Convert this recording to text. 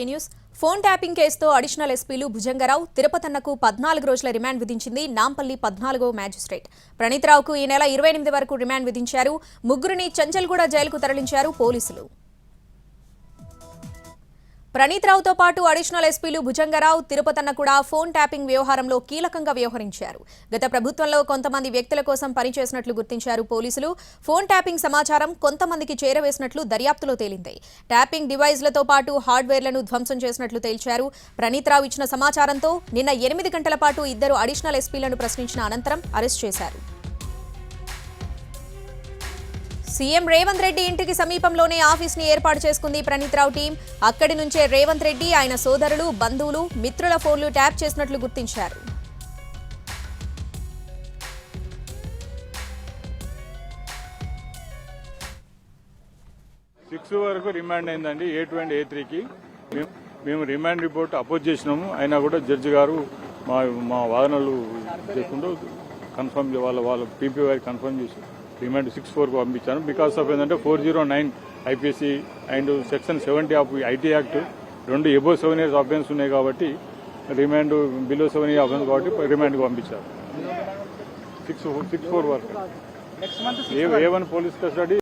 News phone tapping కేసుతో additional ఎస్పీలు భుజంగరావు తిరుపతన్నకు 14 రోజుల రిమాండ్ విధించింది నాంపల్లి 14వ మ్యాజిస్ట్రేట్. ప్రణీత్రావుకు ఈ నెల 28 వరకు రిమాండ్ విధించారు. ముగ్గురిని చంచల్గూడ జైలుకు తరలించారు పోలీసులు. ప్రణీత్రావుతో పాటు అడిషనల్ ఎస్పీలు భుజంగరావు, తిరుపతన్న కూడా ఫోన్ ట్యాపింగ్ వ్యవహారంలో కీలకంగా వ్యవహరించారు. గత ప్రభుత్వంలో కొంతమంది వ్యక్తుల కోసం పనిచేసినట్లు గుర్తించారు పోలీసులు. ఫోన్ ట్యాపింగ్ సమాచారం కొంతమందికి చేరవేసినట్లు దర్యాప్తులో తేలింది. ట్యాపింగ్ డివైజ్లతో పాటు హార్డ్వేర్లను ధ్వంసం చేసినట్లు తేల్చారు. ప్రణీత్రావు ఇచ్చిన సమాచారంతో నిన్న 8 గంటల పాటు ఇద్దరు అడిషనల్ ఎస్పీలను ప్రశ్నించిన అనంతరం అరెస్ట్ చేశారు. సీఎం రేవంత్ రెడ్డి ఇంటికి సమీపంలోనే ఆఫీస్ని ఏర్పాటు చేసుకుంది ప్రణీత్రావు టీం. అక్కడి నుంచే రేవంత్ రెడ్డి, ఆయన సోదరులు, బంధువులు, మిత్రుల ఫోన్లు ట్యాప్ చేసినట్లు గుర్తించారు. వరకు రిమాండ్ అయిందండి. A2 and A3కి మేము రిమాండ్ రిపోర్ట్ అపోజ్ చేసినాము. అయినా కూడా జడ్జి గారు మా వాదనలు చేయకుండా కన్ఫర్మ్ వాళ్ళ పీపీ వారికి కన్ఫర్మ్ చేసి రిమాండ్ 6/4కు పంపించాను. బికాస్ ఆఫ్ ఏంటంటే 409 IPC and section 70 of IT act రెండు ఎబో 7 years ఆఫెన్స్ ఉన్నాయి కాబట్టి రిమాండ్ బిలో 7 years ఆఫెన్స్ కాబట్టి రిమాండ్కి పంపించారు. 6/4 వరకు A1 పోలీస్ కస్టడీ